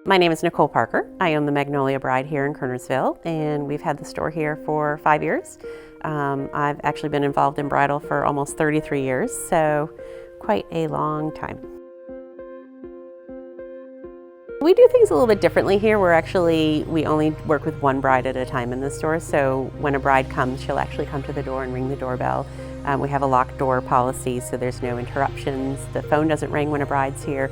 My name is Nicole Parker. I own the Magnolia Bride here in Kernersville, and we've had the store here for 5 years. I've actually been involved in bridal for almost 33 years, so quite a long time. We do things a little bit differently here. We only work with one bride at a time in the store, so when a bride comes, she'll actually come to the door and ring the doorbell. We have a locked door policy, so there's no interruptions. The phone doesn't ring when a bride's here.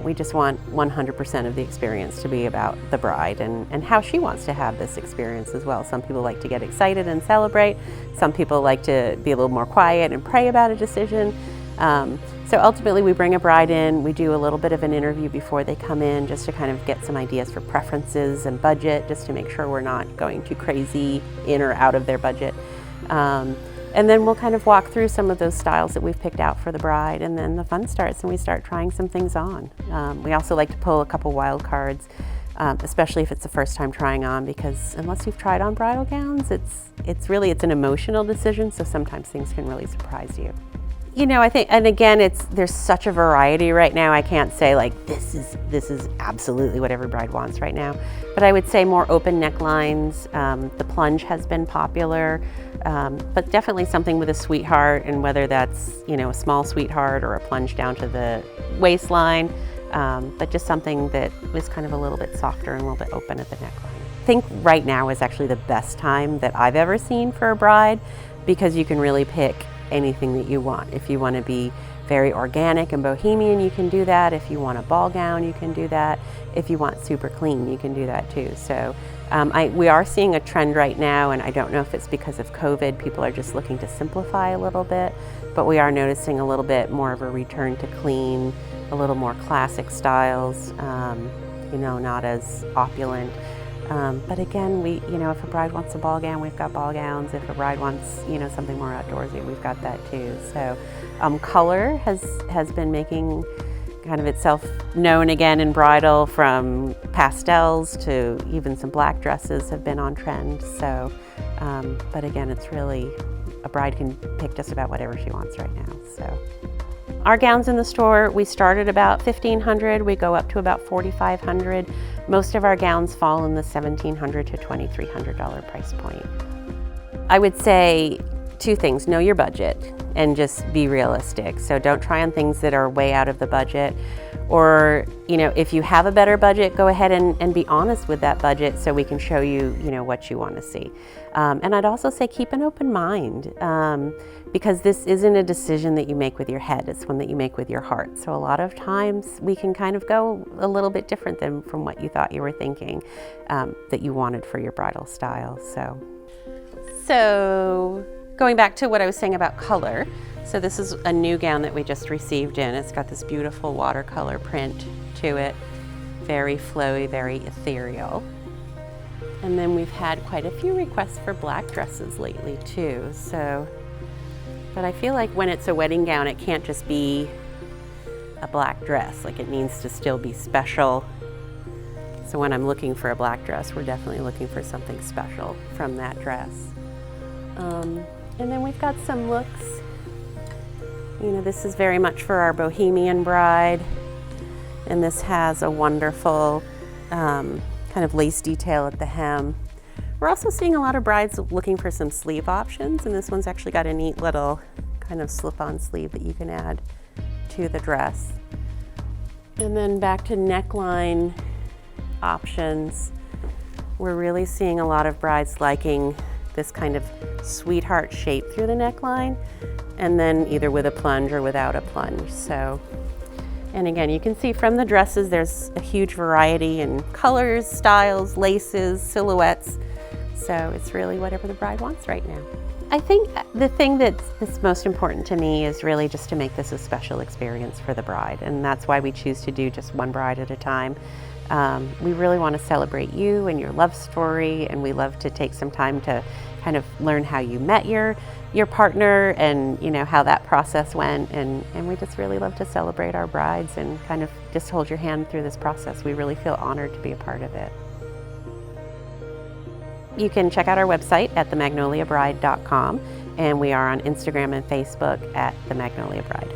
We just want 100% of the experience to be about the bride and how she wants to have this experience as well. Some people like to get excited and celebrate. Some people like to be a little more quiet and pray about a decision. So ultimately we bring a bride in, we do a little bit of an interview before they come in just to kind of get some ideas for preferences and budget, just to make sure we're not going too crazy in or out of their budget. And then we'll kind of walk through some of those styles that we've picked out for the bride, and then the fun starts and we start trying some things on. We also like to pull a couple wild cards, especially if it's the first time trying on, because unless you've tried on bridal gowns, it's an emotional decision, so sometimes things can really surprise you. You know, I think, and again, there's such a variety right now. I can't say like this is absolutely what every bride wants right now, but I would say more open necklines. The plunge has been popular, but definitely something with a sweetheart, and whether that's, you know, a small sweetheart or a plunge down to the waistline, but just something that was kind of a little bit softer and a little bit open at the neckline. I think right now is actually the best time that I've ever seen for a bride, because you can really pick anything that you want. If you want to be very organic and bohemian, you can do that. If you want a ball gown, you can do that. If you want super clean, you can do that too. So we are seeing a trend right now, and I don't know if it's because of COVID, people are just looking to simplify a little bit, but we are noticing a little bit more of a return to clean, a little more classic styles, you know, not as opulent. But again, if a bride wants a ball gown, we've got ball gowns. If a bride wants, you know, something more outdoorsy, we've got that too. So color has been making kind of itself known again in bridal, from pastels to even some black dresses have been on trend. So, but again, it's really, a bride can pick just about whatever she wants right now. So. Our gowns in the store, we start at about $1,500, we go up to about $4,500. Most of our gowns fall in the $1,700 to $2,300 price point. I would say two things: know your budget and just be realistic. So don't try on things that are way out of the budget, or, you know, if you have a better budget, go ahead and be honest with that budget so we can show you, you know, what you want to see. And I'd also say keep an open mind, because this isn't a decision that you make with your head, it's one that you make with your heart. So a lot of times we can kind of go a little bit different than from what you thought you were thinking that you wanted for your bridal style. So going back to what I was saying about color, so this is a new gown that we just received in. It's got this beautiful watercolor print to it, very flowy, very ethereal. And then we've had quite a few requests for black dresses lately too. But I feel like when it's a wedding gown, it can't just be a black dress. Like, it needs to still be special. So when I'm looking for a black dress, we're definitely looking for something special from that dress. And then we've got some looks. You know, this is very much for our bohemian bride. And this has a wonderful kind of lace detail at the hem. We're also seeing a lot of brides looking for some sleeve options, and this one's actually got a neat little kind of slip-on sleeve that you can add to the dress. And then back to neckline options. We're really seeing a lot of brides liking this kind of sweetheart shape through the neckline, and then either with a plunge or without a plunge. So, and again, you can see from the dresses there's a huge variety in colors, styles, laces, silhouettes. So it's really whatever the bride wants right now. I think the thing that's most important to me is really just to make this a special experience for the bride, and that's why we choose to do just one bride at a time. We really want to celebrate you and your love story, and we love to take some time to kind of learn how you met your partner, and, you know, how that process went, and we just really love to celebrate our brides and kind of just hold your hand through this process. We really feel honored to be a part of it. You can check out our website at themagnoliabride.com, and we are on Instagram and Facebook at The Magnolia Bride.